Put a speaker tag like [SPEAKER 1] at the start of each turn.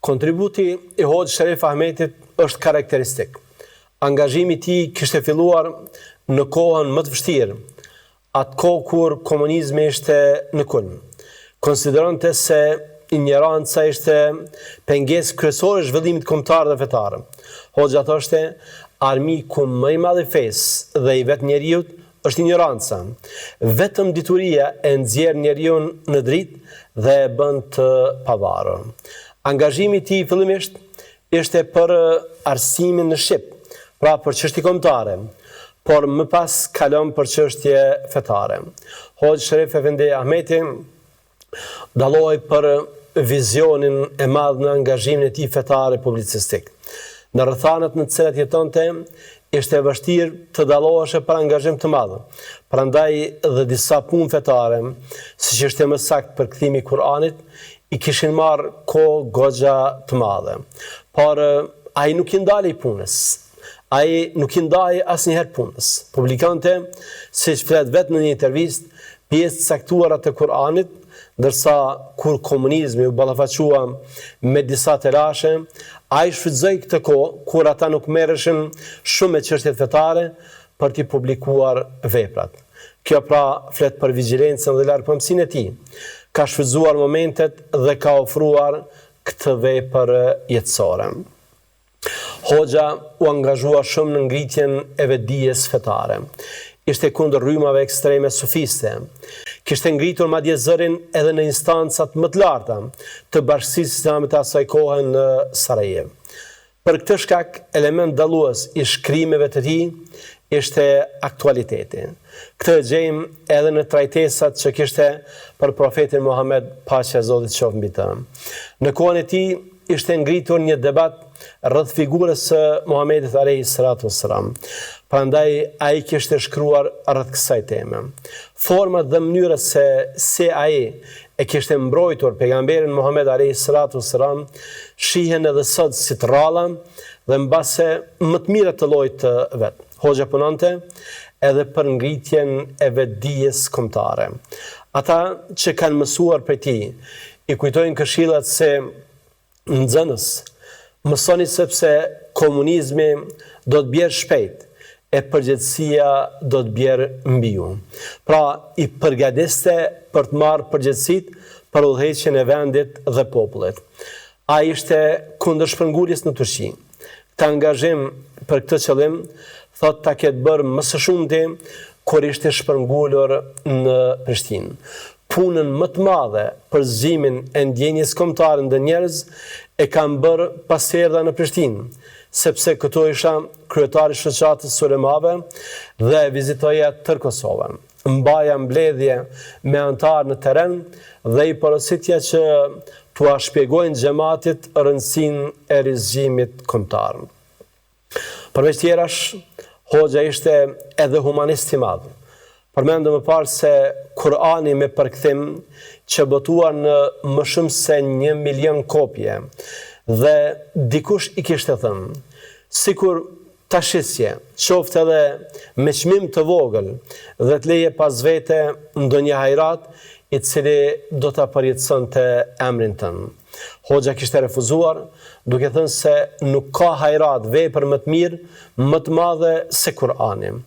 [SPEAKER 1] Kontributi i Hoxh Sherif Ahmetit është karakteristik. Angazhimi i tij kishte filluar në kohën më të vështirë, atë kohë kur komunizmi ishte në kulm. Konsideronte se ignoranca ishte pengesë kryesore e zhvillimit kombëtar dhe fetar. Hoxha thoshte, armiku më i madh i fesë dhe i vetë njeriut është ignoranca. Vetëm dituria e nxjerr njeriu në dritë dhe e bën të pavarur. Angazhimi i tij fillimisht ishte për arsimin në shqip, pra për çështje kombëtare, por më pas kalon për çështje fetare. Hoxh Sherif Efendi Ahmeti dallohej për vizionin e madh në angazhimin e tij fetar e publicistik. Në rrethanat në të cilat jetonte, ishte vështirë të dalloheshe për angazhim të madh. Prandaj dhe disa punë fetare, siç ishte më saktë përkthimi i Kuranit, i kishin marrë kohë goxha të madhe. Por ai nuk i ndalej punës. Ai nuk i ndai asnjëherë punës. Publikonte, siç flet vetë në një intervistë, pjesë caktuara të Kuranit, ndërsa kur komunizmi u ballafaqua me disa telashe, ai shfrytëzoi këtë kohë kur ata nuk merreshin shumë me çështjet fetare për t'i publikuar veprat. Kjo pra flet për vigjilencën dhe largpëmsinë e tij. Ka shfrytzuar momentet dhe ka ofruar këtë vepër jetësore. Hoxha u angazhua shumë në ngritjen e vetdijes fetare. Ishte kundër rrymave ekstreme sufiste. Kishte ngritur madje zërin edhe në instancat më të larta të Bashkisë Islame të asaj kohe në Sarajevo. Për këtë shkak, element dallues i shkrimeve të tij ishte aktualiteti. Këtë e gjejmë edhe në trajtesat që kishte për profetin Muhammed, paqja e Zotit qoftë mbi të. Në kohën e tij ishte ngritur një debat rreth figurës së Muhamedit alayhi salatu wassalam. Prandaj ai kishte shkruar rreth kësaj teme. Format dhe mënyra se ai e kishte mbrojtur pejgamberin Muhammed alayhi salatu wassalam shihen edhe sot si të rralla dhe mbase më të mira të llojit të vet. Hoxha punonte edhe për ngritjen e vetdijes kombëtare. Ata që kanë mësuar prej tij i kujtojnë këshillat se nxënës, mësoni sepse komunizmi do të bjerë shpejt, e përgjegjësia do të bjerë mbi ju. Pra, i përgatiste për të marrë përgjegjësitë për udhëheqjen e vendit dhe popullit. Ai ishte kundër shpërnguljes në Turqi. Këtë angazhim për këtë qëllim thot ta ketë bërë më së shumti kur ishte shpërngulur në Prishtinë. Punën më të madhe për zgjimin e ndjenjes kombëtare ndë njerëz e kanë bërë pas erdha në Prishtinë, sepse këtu isha kryetari i shoqatës Sulemave dhe vizitoja tër Kosovën. Mbaja mbledhje me antarë në terren dhe i porositja që t'ua shpjegojnë xhamatit rëndësinë e rizgjimit kombëtar. Përveç tjerash, Hoxha ishte edhe humanist i madh. Përmendëm më parë se Kurani me përkthim që botuar në më shumë se 1 milion kopje dhe dikush i kishte thënë, sikur ta shisje, qoftë edhe me çmim të vogël dhe të leje pas vete ndonjë hajrat i cili do ta përjetësonte emrin tënd. Hoxha kishte refuzuar, duke thënë se nuk ka hajrat vepër më të mirë, më të madhe se Kurani.